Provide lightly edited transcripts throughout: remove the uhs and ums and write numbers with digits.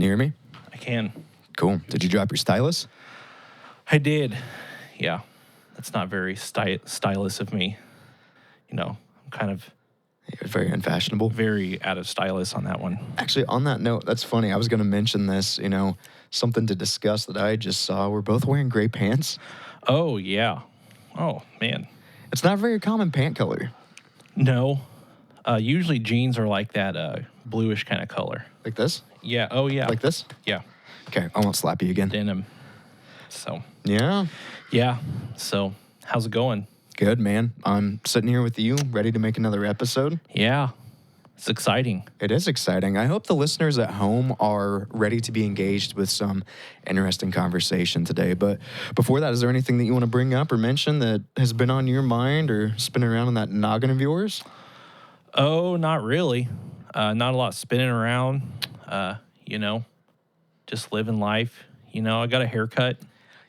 Can you hear me? I can. Cool. Did you drop your stylus? I did. Yeah. That's not very stylish of me. You know, I'm kind of It was very unfashionable. very out of stylus on that one. Actually, on that note, that's funny. I was going to mention this, something to discuss that I just saw. We're both wearing gray pants. Oh, yeah. Oh, man. It's not a very common pant color. No. Usually jeans are like that bluish kind of color. Like this? Yeah. Oh, yeah. Like this? Yeah. Okay, I won't slap you again. Denim. So. Yeah. Yeah. So, how's it going? Good, man. I'm sitting here with you, ready to make another episode. Yeah. It's exciting. It is exciting. I hope the listeners at home are ready to be engaged with some interesting conversation today. But before that, is there anything that you want to bring up or mention that has been on your mind or spinning around in that noggin of yours? Oh, not really. Not a lot spinning around. Just living life. I got a haircut.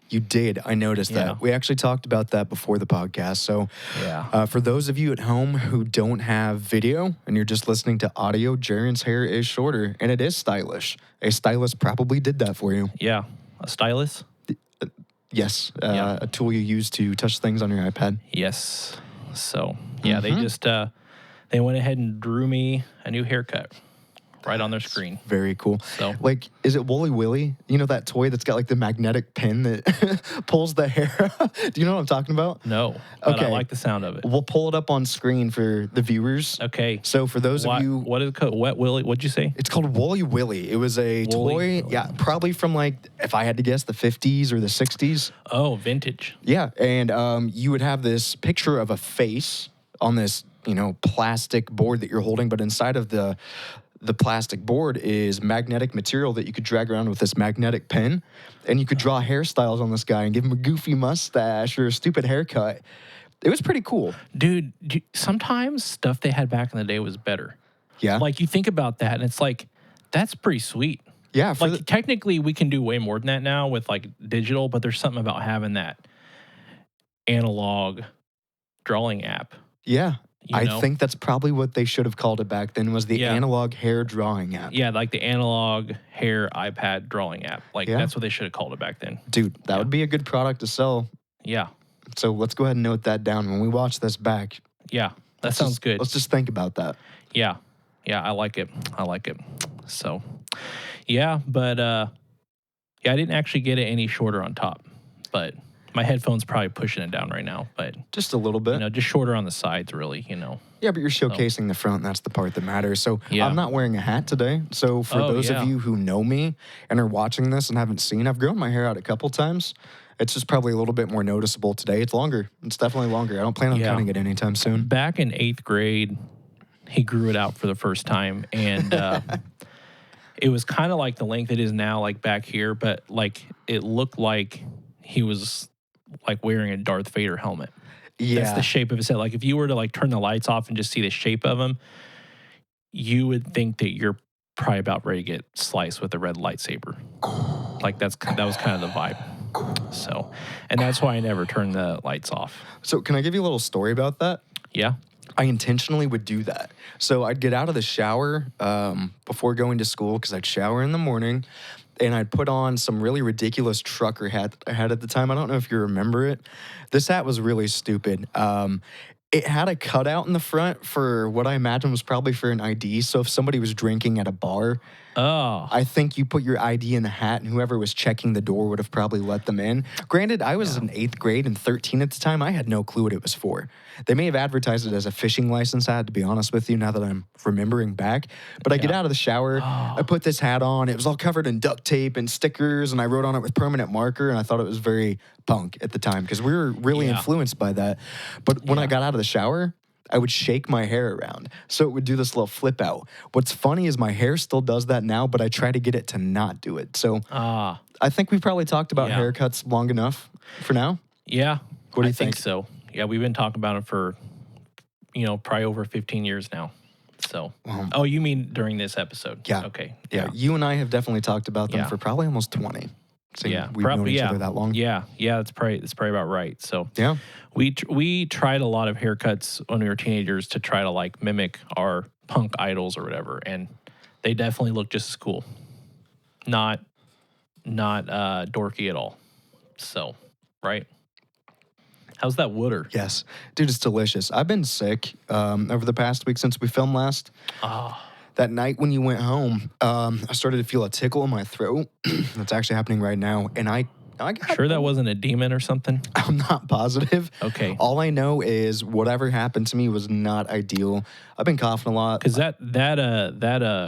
You did. I noticed Yeah. that. We actually talked about that before the podcast. So Yeah. for those of you at home who don't have video and you're just listening to audio, Jaron's hair is shorter and it is stylish. A stylist probably did that for you. Yeah. A stylus? Yes. Yeah. A tool you use to touch things on your iPad. Yes. So, yeah, they just, they went ahead and drew me a new haircut right on their screen. Very cool. So- Like, is it Woolly Willy? You know that toy that's got like the magnetic pin that pulls the hair? Do you know what I'm talking about? No, but I Okay. like the sound of it. We'll pull it up on screen for the viewers. Okay. So for those of you, What is it called? Wet Willy? What'd you say? it's called Woolly Willy. It was a Woolly toy, Willy. yeah, probably from like, if I had to guess, the 50s or the 60s. Oh, vintage. Yeah, and you would have this picture of a face on this, plastic board that you're holding, but inside of the plastic board is magnetic material that you could drag around with this magnetic pen, and you could draw hairstyles on this guy and give him a goofy mustache or a stupid haircut. It was pretty cool. Dude, sometimes stuff they had back in the day was better. Yeah. Like, you think about that, and it's like, that's pretty sweet. Yeah. Like, technically, we can do way more than that now with, like, digital, but there's something about having that analog drawing app. yeah. I know? think that's probably what they should have called it back then, was the Yeah. analog hair drawing app. Yeah, like the analog hair iPad drawing app. Like, Yeah. that's what they should have called it back then. Dude, that would be a good product to sell. Yeah. So let's go ahead and note that down when we watch this back. Yeah. That sounds good. Let's just think about that. Yeah. Yeah, I like it. So, yeah, but I didn't actually get it any shorter on top, but my headphone's probably pushing it down right now, but Just a little bit. just shorter on the sides, really, Yeah, but you're showcasing the front, and that's the part that matters. So Yeah. I'm not wearing a hat today. So for Oh, those yeah. of you who know me and are watching this and haven't seen, I've grown my hair out a couple times. It's just probably a little bit more noticeable today. It's longer. It's definitely longer. I don't plan on Yeah. cutting it anytime soon. Back in 8th grade, he grew it out for the first time, and it was kind of like the length it is now, like back here, but like it looked like he was like wearing a Darth Vader helmet. Yeah. That's the shape of his head. Like if you were to like turn the lights off and just see the shape of him, you would think that you're probably about ready to get sliced with a red lightsaber. Like that was kind of the vibe. So, and that's why I never turned the lights off. So can I give you a little story about that? Yeah. I intentionally would do that. So I'd get out of the shower before going to school, because I'd shower in the morning, and I'd put on some really ridiculous trucker hat that I had at the time. I don't know if you remember it. This hat was really stupid. It had a cutout in the front for what I imagine was probably for an ID. So if somebody was drinking at a bar, Oh. I think you put your ID in the hat, and whoever was checking the door would have probably let them in. Granted, I was in 8th grade and 13 at the time. I had no clue what it was for. They may have advertised it as a fishing license hat, to be honest with you, now that I'm remembering back. But I get out of the shower, I put this hat on. It was all covered in duct tape and stickers, and I wrote on it with permanent marker, and I thought it was very punk at the time because we were really Yeah. influenced by that. But when I got out of the shower, I would shake my hair around. So it would do this little flip out. What's funny is my hair still does that now, but I try to get it to not do it. So I think we've probably talked about Yeah. haircuts long enough for now. Yeah. What do you I think think? so. Yeah, we've been talking about it for, probably over 15 years now. So, oh, you mean during this episode? Yeah. Okay. Yeah, you and I have definitely talked about them Yeah. for probably almost 20. So Yeah. we've known each other that long. Yeah. Yeah. That's probably about right. So, Yeah. we tried a lot of haircuts when we were teenagers to try to like mimic our punk idols or whatever, and they definitely look just as cool. not dorky at all. So, right? How's that water? Yes. Dude, it's delicious. I've been sick over the past week since we filmed last. Ah, That night when you went home, I started to feel a tickle in my throat. That's actually happening right now. And I got sure that wasn't a demon or something? I'm not positive. Okay. All I know is whatever happened to me was not ideal. I've been coughing a lot. Because that strep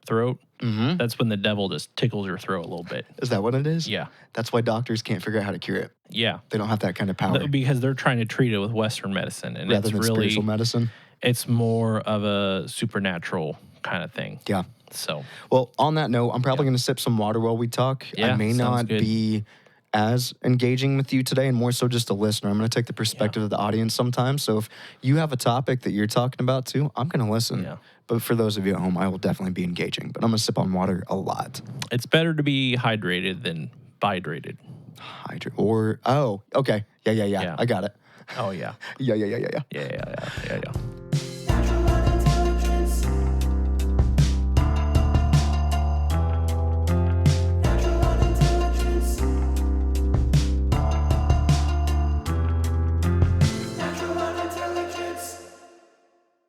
throat, that's when the devil just tickles your throat a little bit. Is that what it is? Yeah. That's why doctors can't figure out how to cure it. Yeah. They don't have that kind of power. Because they're trying to treat it with Western medicine. And rather it's than really, spiritual medicine. it's more of a supernatural kind of thing. Yeah. So, well, on that note, I'm probably going to sip some water while we talk. Yeah, I may sounds not good. be as engaging with you today and more so just a listener. I'm going to take the perspective of the audience sometimes. So if you have a topic that you're talking about too, I'm going to listen. Yeah. But for those of you at home, I will definitely be engaging. But I'm going to sip on water a lot. it's better to be hydrated than hydrated. Okay. Yeah. I got it. Oh, yeah. Yeah. Yeah.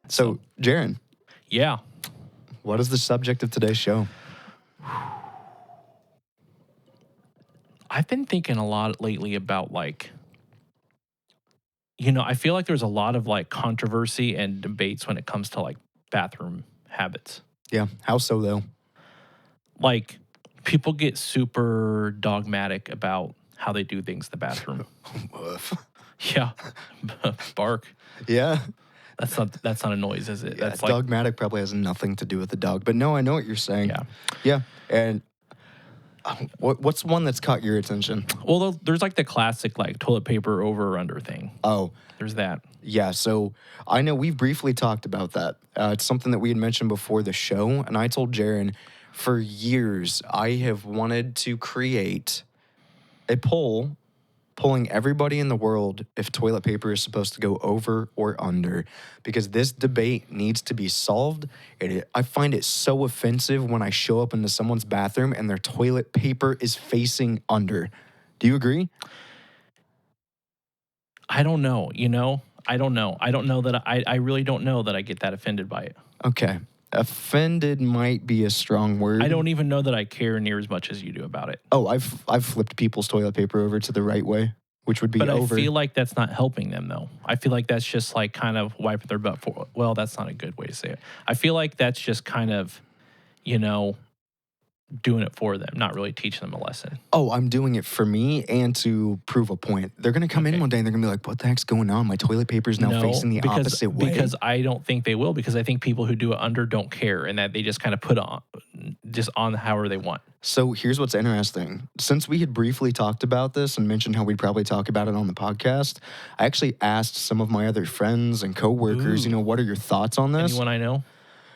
So, Jaron, Yeah. what is the subject of today's show? I've been thinking a lot lately about I feel like there's a lot of controversy and debates when it comes to bathroom habits. Yeah. How so, though? Like people get super dogmatic about how they do things in the bathroom. Woof. Yeah. Bark. Yeah. That's not a noise, is it? Yeah, That's dogmatic probably has nothing to do with the dog. But no, I know what you're saying. Yeah. Yeah. And what's one that's caught your attention? Well, there's the classic toilet paper over or under thing. Oh, There's that. yeah. So I know we've briefly talked about that. It's something that we had mentioned before the show. And I told Jaron, for years, I have wanted to create a poll polling everybody in the world if toilet paper is supposed to go over or under, because this debate needs to be solved. I find it so offensive when I show up into someone's bathroom and their toilet paper is facing under. Do you agree? I don't know, I don't know. I really don't know that I get that offended by it. Okay. Offended might be a strong word. I don't even know that I care near as much as you do about it. Oh, I've flipped people's toilet paper over to the right way, which would be But over. I feel like that's not helping them, though. I feel like that's just kind of wiping their butt for. Well, that's not a good way to say it. I feel like that's just kind of, doing it for them, not really teaching them a lesson. Oh, I'm doing it for me and to prove a point. They're going to come in one day and they're going to be like, what the heck's going on? My toilet paper is now facing the opposite way. Because I don't think they will, because I think people who do it under don't care, and that they just kind of put on however they want. So here's what's interesting. Since we had briefly talked about this and mentioned how we'd probably talk about it on the podcast, I actually asked some of my other friends and coworkers, what are your thoughts on this? Anyone I know?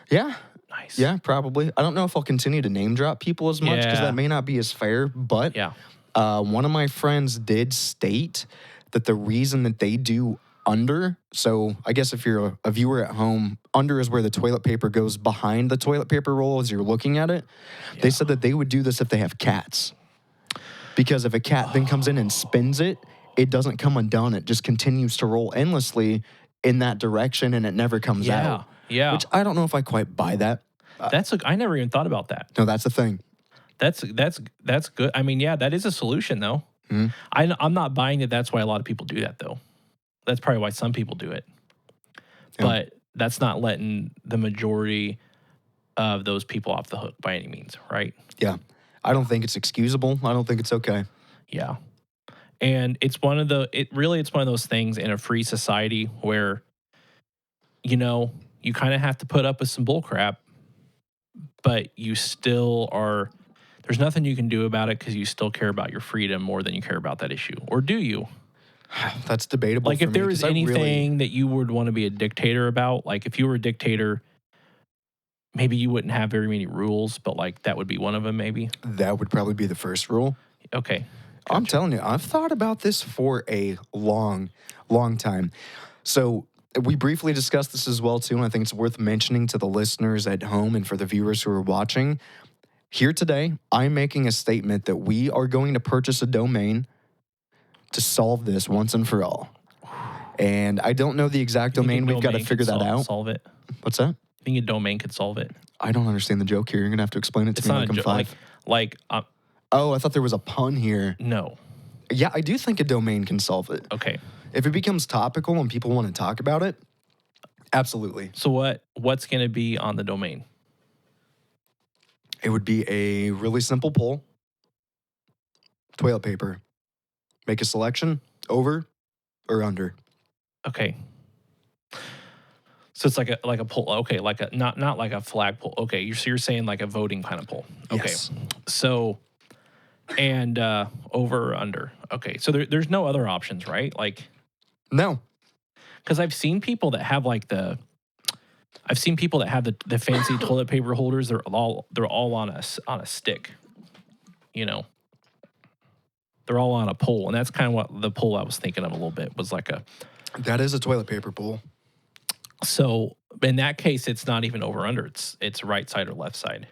Yeah. Nice. Yeah, probably. I don't know if I'll continue to name drop people as much because Yeah. that may not be as fair, but Yeah. one of my friends did state that the reason that they do under, so I guess if you're a viewer at home, under is where the toilet paper goes behind the toilet paper roll as you're looking at it. Yeah. They said that they would do this if they have cats. Because if a cat then comes in and spins it, it doesn't come undone. It just continues to roll endlessly in that direction and it never comes out. Yeah. Which I don't know if I quite buy that. I never even thought about that. No, that's the thing. That's good. I mean, yeah, that is a solution, though. Mm-hmm. I'm not buying that. That's why a lot of people do that, though. That's probably why some people do it. Yeah. But that's not letting the majority of those people off the hook by any means, right? Yeah. I don't think it's excusable. I don't think it's okay. Yeah. And it's one of those things in a free society where, you kind of have to put up with some bull crap, but you still are, there's nothing you can do about it because you still care about your freedom more than you care about that issue. Or do you? That's debatable. If there was anything that you would want to be a dictator about, if you were a dictator, maybe you wouldn't have very many rules, but that would be one of them maybe. That would probably be the first rule. Okay. Gotcha. I'm telling you, I've thought about this for a long, long time. So we briefly discussed this as well, too, and I think it's worth mentioning to the listeners at home and for the viewers who are watching. Here today, I'm making a statement that we are going to purchase a domain to solve this once and for all. And I don't know the exact domain. We've got to figure that out. Solve it. What's that? I think a domain could solve it. I don't understand the joke here. You're going to have to explain it to It's me not like a I'm joke. five. Oh, I thought there was a pun here. no. Yeah, I do think a domain can solve it. Okay. If it becomes topical and people want to talk about it, absolutely. So what's going to be on the domain? It would be a really simple poll. Toilet paper. Make a selection. Over or under. Okay. So it's like a poll. Okay, like a not like a flag poll. Okay, you're saying like a voting kind of poll. Okay. Yes. So and over or under. Okay. So there's no other options, right? Like No. because I've seen people that have like the fancy toilet paper holders. They're all on a stick. You know. They're all on a pole, and that's kind of what the pole I was thinking of a little bit was like a. That is a toilet paper poll. So in that case, it's not even over under. It's right side or left side.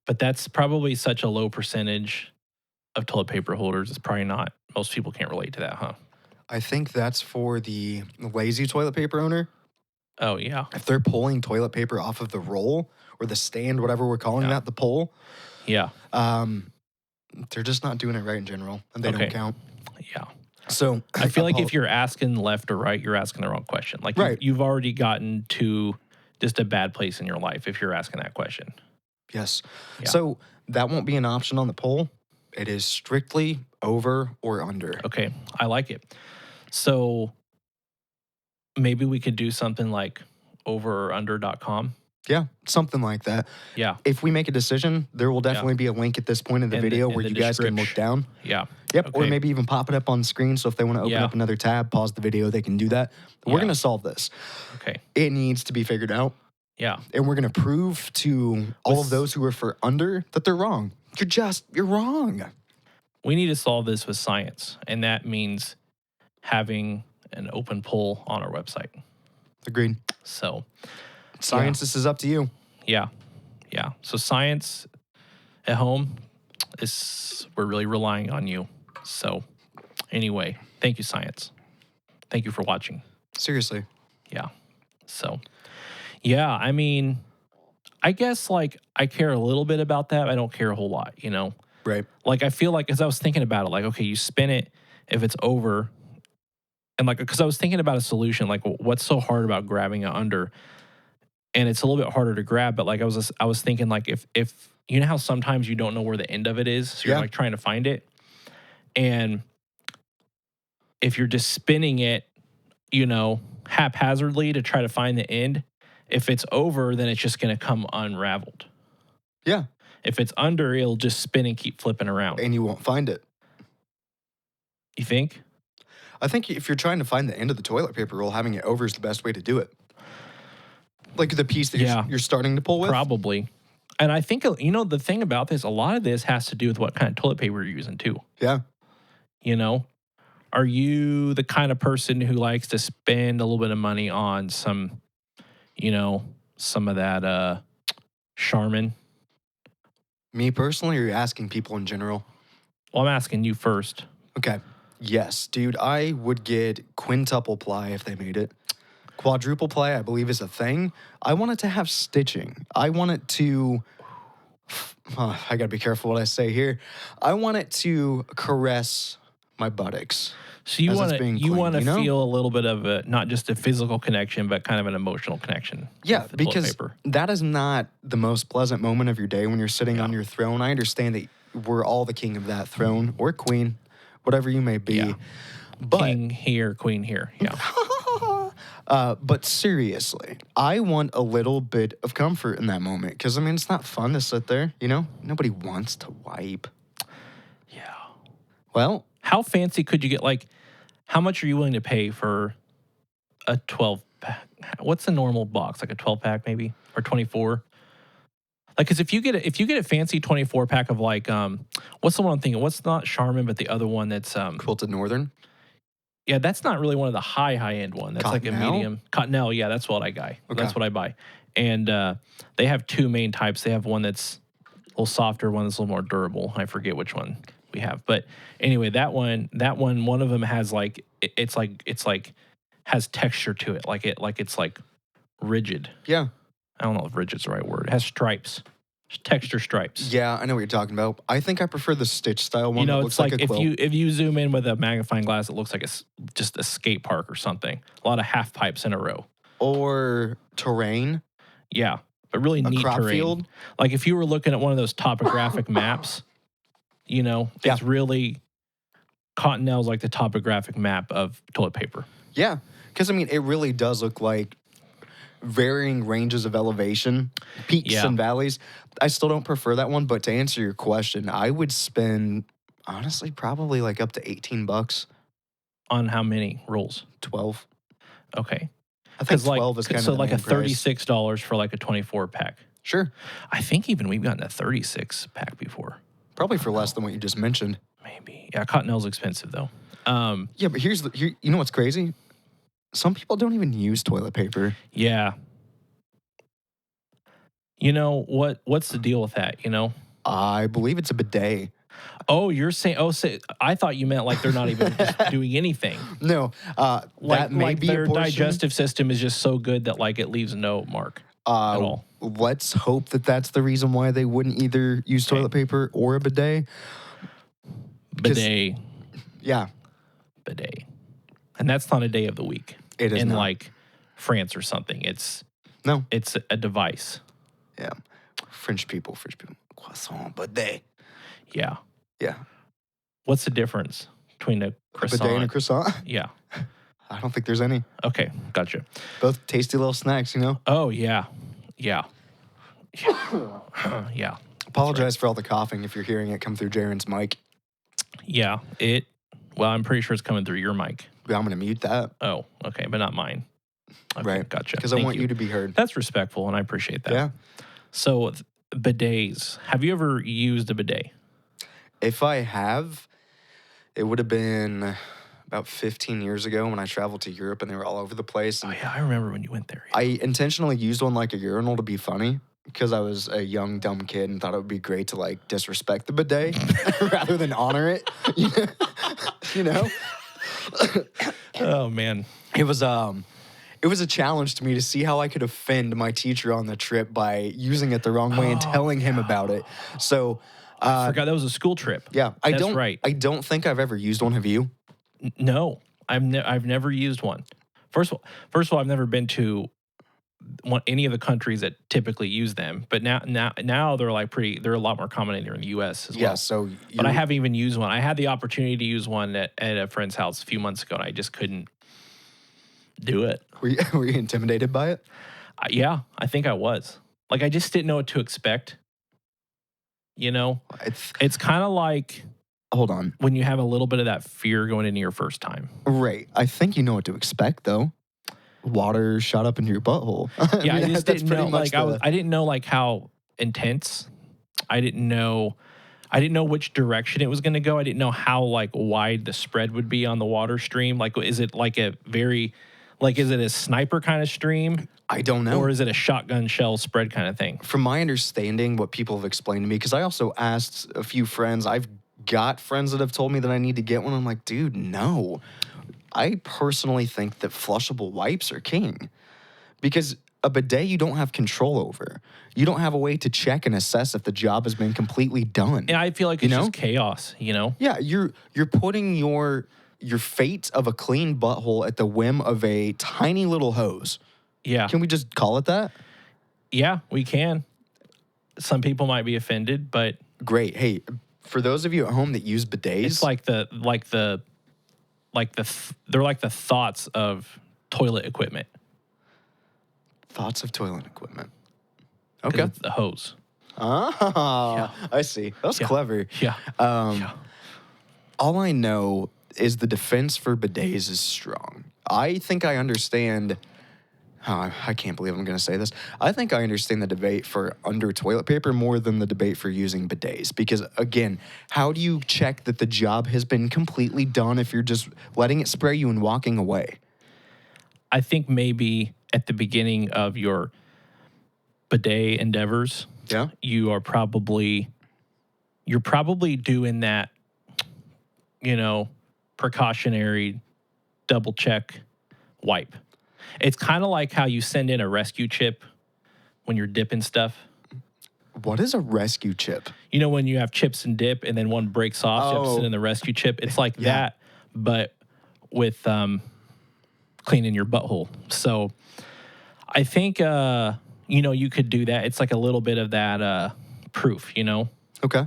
But that's probably such a low percentage of toilet paper holders. It's probably not. Most people can't relate to that, huh? I think that's for the lazy toilet paper owner. Oh yeah, If they're pulling toilet paper off of the roll or the stand, whatever we're calling that, the pole, yeah, they're just not doing it right in general, and they Okay. don't count. yeah. So I feel like if you're asking left or right, you're asking the wrong question. Like Right. you've already gotten to just a bad place in your life if you're asking that question. Yes. Yeah. So that won't be an option on the poll. It is strictly over or under. Okay, I like it. So maybe we could do something like overorunder.com. Yeah, something like that. Yeah, If we make a decision, there will definitely be a link at this point in the In the- video in where the you guys can look description. down. yeah. Yep. Or Okay. maybe even pop it up on screen. So if they want to open Yeah. up another tab, pause the video, they can do that. We're Yeah. going to solve this. Okay. It needs to be figured out. Yeah. And we're going to prove to all of those who are for under that they're wrong. You're wrong. We need to solve this with science, and that means having an open poll on our website. Agreed. So, Science, this is up to you. yeah. So science at home we're really relying on you. So, anyway, thank you, science. Thank you for watching. Seriously. Yeah. So, yeah, I mean, I guess like I care a little bit about that. I don't care a whole lot, you know? Right. Like I feel like, as I was thinking about it, like, okay, you spin it if it's over. And like, because I was thinking about a solution, like what's so hard about grabbing it under? And it's a little bit harder to grab, but like I was thinking like if you know how sometimes you don't know where the end of it is, so you're Yeah. like trying to find it. And if you're just spinning it, you know, haphazardly to try to find the end, if it's over, then it's just going to come unraveled. Yeah. If it's under, it'll just spin and keep flipping around. And you won't find it. You think? I think if you're trying to find the end of the toilet paper roll, having it over is the best way to do it. Like the piece that Yeah. you're starting to pull with. Probably. And I think, you know, the thing about this, a lot of this has to do with what kind of toilet paper you're using too. Yeah. You know, are you the kind of person who likes to spend a little bit of money on some, you know, some of that Charmin? Me personally, or you're asking people in general? Well, I'm asking you first. Okay. Yes, dude, I would get quintuple ply if they made it. Quadruple ply, I believe, is a thing. I want it to have stitching. I want it to... I gotta be careful what I say here. I want it to caress my buttocks. So you as want it's to being you cleaned, want to you know? feel a little bit of a, not just a physical connection, but kind of an emotional connection. Yeah, with the toilet because paper. that is not the most pleasant moment of your day when you're sitting on your throne. I understand that we're all the king of that throne or queen, whatever you may be. Yeah. But King here, queen here. Yeah. but seriously, I want a little bit of comfort in that moment because I mean it's not fun to sit there. You know, nobody wants to wipe. Yeah. Well, How fancy could you get? Like, how much are you willing to pay for a 12 pack? What's the normal box? Like a 12 pack maybe, or 24? Like, because if you get a fancy 24 pack of like what's the one I'm thinking? What's not Charmin, but the other one that's Quilted Northern. yeah, that's not really one of the high end one. That's like a Cottonelle? medium Cottonelle. Yeah, that's what I buy. Okay. That's what I buy. And they have two main types. They have one that's a little softer, one that's a little more durable. I forget which one we have. But anyway, one of them has like, it's like has texture to it. It's like rigid. Yeah. I don't know if rigid's the right word. It has stripes. Texture stripes. Yeah, I know what you're talking about. I think I prefer the stitch style one. You know, that it's looks like a quilt. if you zoom in with a magnifying glass, it looks like just a skate park or something. A lot of half pipes in a row. Or terrain. Yeah, but really neat crop terrain. field. Like if you were looking at one of those topographic maps, you know, Yeah. it's really Cottonelle's like the topographic map of toilet paper. Yeah, because I mean, it really does look like varying ranges of elevation, peaks Yeah. and valleys. I still don't prefer that one, but to answer your question, I would spend honestly probably like up to $18. On how many rolls? 12. Okay. I think 12 is kind of so the like a main price. $36 for like a 24 pack. Sure. I think even we've gotten a 36 pack before. Probably for less than what you just mentioned. Maybe. Yeah, Cottonelle's expensive though. Yeah, but you know what's crazy? Some people don't even use toilet paper. Yeah. You know what's the deal with that, you know? I believe it's a bidet. Oh, you're saying I thought you meant like they're not even just doing anything. No, that may be their a portion. digestive system is just so good that like it leaves no mark at all. Let's hope that that's the reason why they wouldn't either use toilet paper or a bidet. Bidet. Yeah. Bidet. And that's not a day of the week. It is in not. like France or something. It's a device. Yeah. French people. Croissant, bidet. Yeah. Yeah. What's the difference between a croissant? Bidet and a croissant? Yeah. I don't think there's any. Okay, gotcha. Both tasty little snacks, you know? Oh, yeah. Yeah. Yeah. Apologize for all the coughing if you're hearing it come through Jaron's mic. Yeah. Well, I'm pretty sure it's coming through your mic. Yeah, I'm going to mute that. Oh, okay, but not mine. Okay, Right. Gotcha. Because I want you to be heard. That's respectful, and I appreciate that. Yeah. So, bidets. Have you ever used a bidet? If I have, it would have been about 15 years ago when I traveled to Europe and they were all over the place. Oh, And yeah, I remember when you went there. Yeah. I intentionally used one like a urinal to be funny because I was a young, dumb kid and thought it would be great to like disrespect the bidet rather than honor it. You know? Oh, man. It was a challenge to me to see how I could offend my teacher on the trip by using it the wrong way and telling him about it. So I forgot that was a school trip. yeah, That's right. I don't think I've ever used one. Have you? No, I've never used one. First of all, I've never been to any of the countries that typically use them. But now they're like they're a lot more common in here in the U.S. as well. Yeah. So, but I haven't even used one. I had the opportunity to use one at a friend's house a few months ago, and I just couldn't do it. Were you intimidated by it? Yeah, I think I was. Like I just didn't know what to expect. You know, it's kind of like. Hold on. When you have a little bit of that fear going into your first time. Right. I think you know what to expect, though. Water shot up into your butthole. Yeah, I just didn't know. Much I didn't know like how intense. I didn't know which direction it was going to go. I didn't know how like wide the spread would be on the water stream. Like, is it like is it a sniper kind of stream? I don't know. Or is it a shotgun shell spread kind of thing? From my understanding, what people have explained to me, because I also asked a few friends, I've got friends that have told me that I need to get one. I'm like, dude, no. I personally think that flushable wipes are king because a bidet you don't have control over. You don't have a way to check and assess if the job has been completely done. And I feel like it's just chaos, you know? Yeah, you're putting your fate of a clean butthole at the whim of a tiny little hose. Yeah. Can we just call it that? Yeah, we can. Some people might be offended, but great. Hey, for those of you at home that use bidets, it's they're like the thoughts of toilet equipment. Thoughts of toilet equipment. Okay. The hose. Ah, Yeah. I see. That's clever. Yeah. All I know is the defense for bidets is strong. I think I understand. I can't believe I'm going to say this. I think I understand the debate for under toilet paper more than the debate for using bidets. Because, again, how do you check that the job has been completely done if you're just letting it spray you and walking away? I think maybe at the beginning of your bidet endeavors, Yeah. you're probably doing that, precautionary double check wipe. It's kind of like how you send in a rescue chip when you're dipping stuff. What is a rescue chip? When you have chips and dip and then one breaks off, you have to send in the rescue chip. It's like that, but with cleaning your butthole. So I think, you could do that. It's like a little bit of that proof, Okay.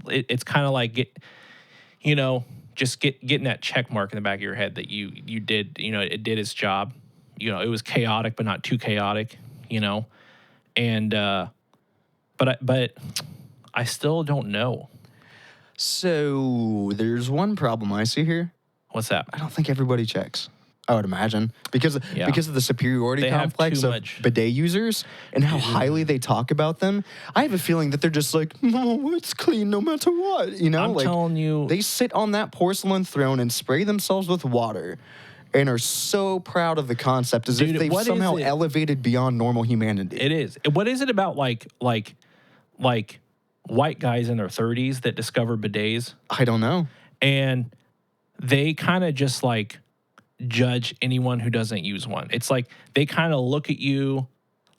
It's kind of like, getting that check mark in the back of your head that you did, it did its job. It was chaotic, but not too chaotic, and, but I still don't know. So there's one problem I see here. What's that? I don't think everybody checks. I would imagine because of the superiority They have complex too of much. bidet users and how highly they talk about them. I have a feeling that they're just like, no, it's clean no matter what. I'm telling you, they sit on that porcelain throne and spray themselves with water and are so proud of the concept as if they've somehow elevated beyond normal humanity. It is. What is it about like white guys in their 30s that discover bidets? I don't know. And they kind of just like judge anyone who doesn't use one. It's like they kind of look at you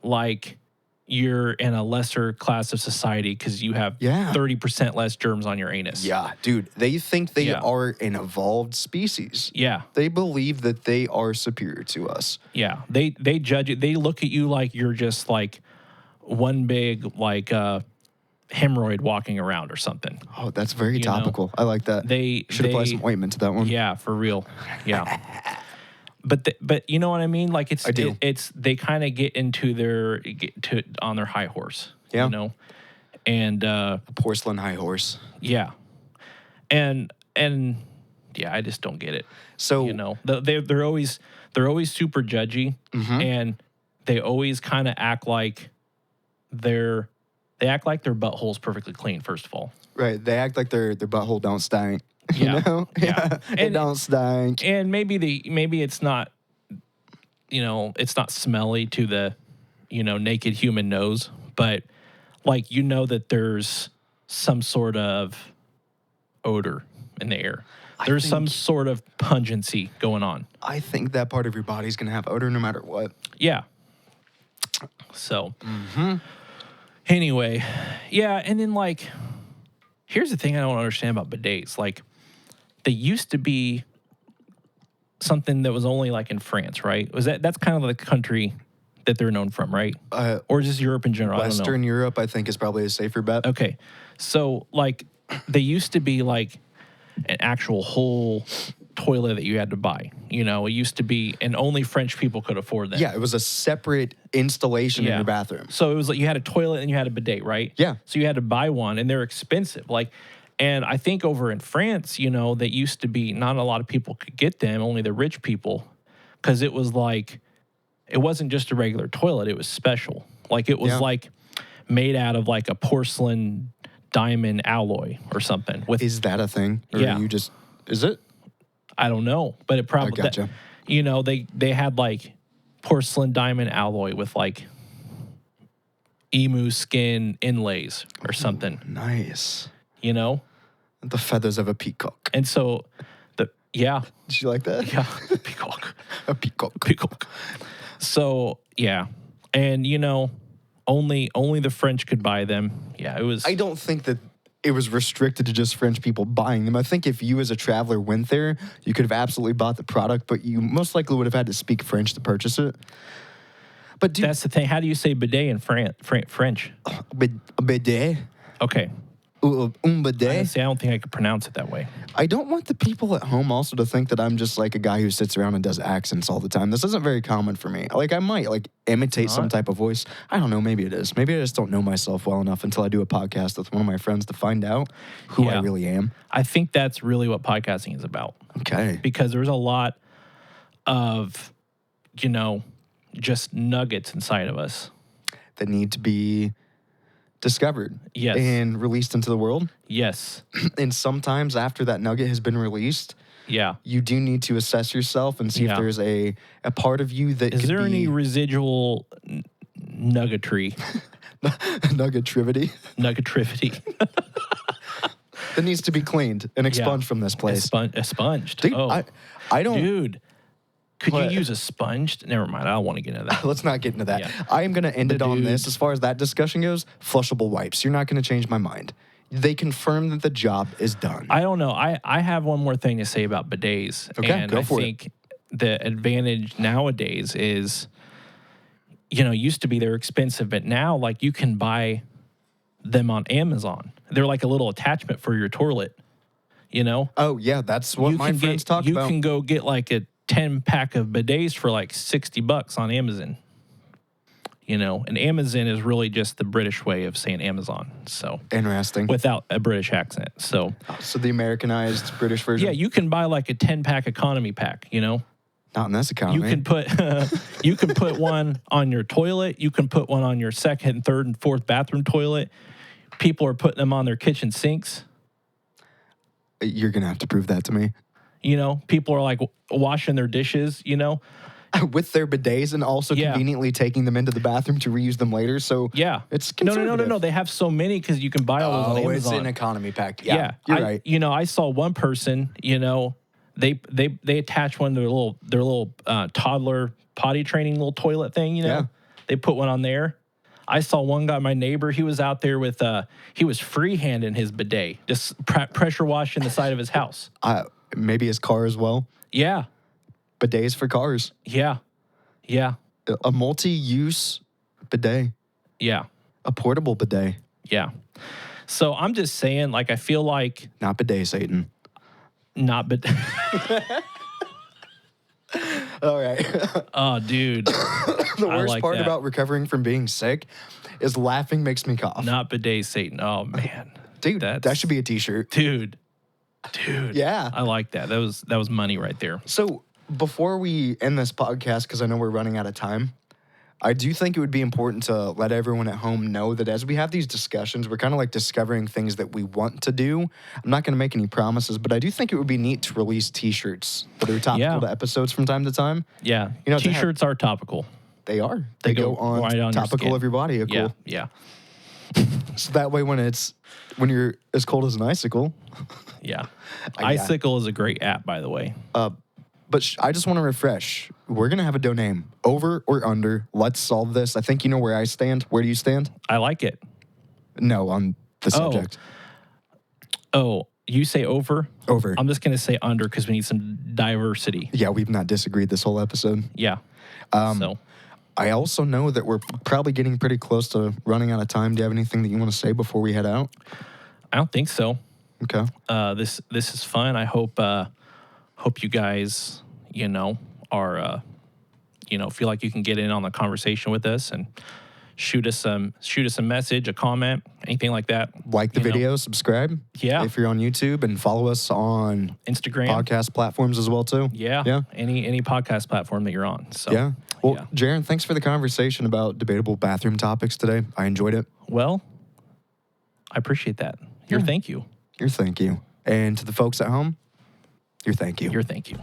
like you're in a lesser class of society because you have 30% less germs on your anus. Yeah, dude. They think they are an evolved species. Yeah. They believe that they are superior to us. Yeah. They judge it. They look at you like you're just like one big like hemorrhoid walking around or something. Oh, that's very topical. I like that. They should apply some ointment to that one. Yeah, for real. Yeah. But you know what I mean? Like it's they kind of get into on their high horse. Yeah. And a porcelain high horse. Yeah. And yeah, I just don't get it. So they're always super judgy, and they always kind of act like their butthole's perfectly clean, first of all. Right. They act like their butthole don't stink. Yeah. Yeah. It don't stink. And maybe it's not, it's not smelly to the, naked human nose, but like, that there's some sort of odor in the air. There's some sort of pungency going on. I think that part of your body's going to have odor no matter what. Yeah. So, anyway, yeah. And then like, here's the thing I don't understand about bidets. Like, they used to be something that was only like in France, right? That's kind of the country that they're known from, right? Or just Europe in general? Western Europe, I think, is probably a safer bet. Okay. So, like, they used to be like an actual whole toilet that you had to buy. It used to be, and only French people could afford that. Yeah, it was a separate installation in your bathroom. So it was like you had a toilet and you had a bidet, right? Yeah. So you had to buy one, and they're expensive. Like, and I think over in France, that used to be not a lot of people could get them, only the rich people, because it was like, it wasn't just a regular toilet, it was special. Like, it was like made out of like a porcelain diamond alloy or something. Is that a thing? Or is it? I don't know, but it probably, I gotcha. They had like porcelain diamond alloy with like emu skin inlays or something. Nice. The feathers of a peacock. And so, Did you like that? Yeah, peacock. A peacock. Peacock. So, yeah. And, only the French could buy them. Yeah, it was. I don't think that it was restricted to just French people buying them. I think if you as a traveler went there, you could have absolutely bought the product, but you most likely would have had to speak French to purchase it. But that's the thing. How do you say bidet in French? Bidet. Okay. Bidet. I don't think I could pronounce it that way. I don't want the people at home also to think that I'm just like a guy who sits around and does accents all the time. This isn't very common for me. Like, I might imitate some type of voice. I don't know. Maybe it is. Maybe I just don't know myself well enough until I do a podcast with one of my friends to find out who I really am. I think that's really what podcasting is about. Okay. Because there's a lot of, just nuggets inside of us that need to be discovered. Yes. And released into the world. Yes. And sometimes after that nugget has been released, you do need to assess yourself and see if there's a part of you that is there any residual nuggetry. Nuggetrivity. Nuggetrivity. That needs to be cleaned and expunged from this place. Expunged. Dude, oh, I don't. dude. Could What? you use a sponge? Never mind. I don't want to get into that. Let's not get into that. Yeah. I am going to end But it on this. dude. As far as that discussion goes, flushable wipes. You're not going to change my mind. They confirm that the job is done. I don't know. I have one more thing to say about bidets. Okay, and go for I it. think the advantage nowadays is, used to be they're expensive, but now like you can buy them on Amazon. They're like a little attachment for your toilet. Oh, yeah, that's what my friends talk about. You can go get like a 10-pack of bidets for like $60 on Amazon. And Amazon is really just the British way of saying Amazon. So Interesting. without a British accent. So the Americanized British version? yeah, you can buy like a 10-pack economy pack, Not in this economy. You can put one on your toilet. You can put one on your second, third, and fourth bathroom toilet. People are putting them on their kitchen sinks. You're going to have to prove that to me. People are like washing their dishes, With their bidets and also Yeah. conveniently taking them into the bathroom to reuse them later. So Yeah. it's No. conservative. They have so many because you can buy all those on Oh, Amazon. it's an economy pack. Yeah, you're right. I saw one person, they attach one to their little toddler potty training little toilet thing, Yeah. They put one on there. I saw one guy, my neighbor, he was out there with, he was freehanding his bidet, just pressure washing the side of his house. Maybe his car as well. Yeah. Bidets for cars. Yeah. Yeah. A multi-use bidet. Yeah. A portable bidet. Yeah. So I'm just saying, like, I feel like Not bidet, Satan. not, but, All right. oh, dude, The worst like part that. about recovering from being sick is laughing makes me cough. not bidet Satan. Oh, man. Dude, that's- that should be a t-shirt. Dude. Yeah. I like that. That was money right there. So before we end this podcast, because I know we're running out of time, I do think it would be important to let everyone at home know that as we have these discussions, we're kind of like discovering things that we want to do. I'm not going to make any promises, but I do think it would be neat to release T-shirts that are topical Yeah. to episodes from time to time. Yeah. You know, to have- T-shirts are topical. They are. They go on right on your topical skin. of your body. Cool. Yeah. So that way, when you're as cold as an icicle. Yeah. Yeah. Icicle is a great app, by the way. But I just want to refresh. We're going to have a doname. Over or under. Let's solve this. I think you know where I stand. Where do you stand? I like it. No, on the subject. Oh, you say over? Over. I'm just going to say under because we need some diversity. Yeah, we've not disagreed this whole episode. Yeah. So, I also know that we're probably getting pretty close to running out of time. Do you have anything that you want to say before we head out? I don't think so. Okay. This is fun. I hope you guys, are feel like you can get in on the conversation with us and shoot us a message, a comment, anything like that. Like the video, subscribe. Yeah. If you're on YouTube, and follow us on Instagram. podcast platforms as well too. Yeah. Yeah. Any podcast platform that you're on. So Yeah. Well, yeah. Jaron, thanks for the conversation about debatable bathroom topics today. I enjoyed it. Well, I appreciate that. Your thank you. Your thank you. And to the folks at home, your thank you. Your thank you.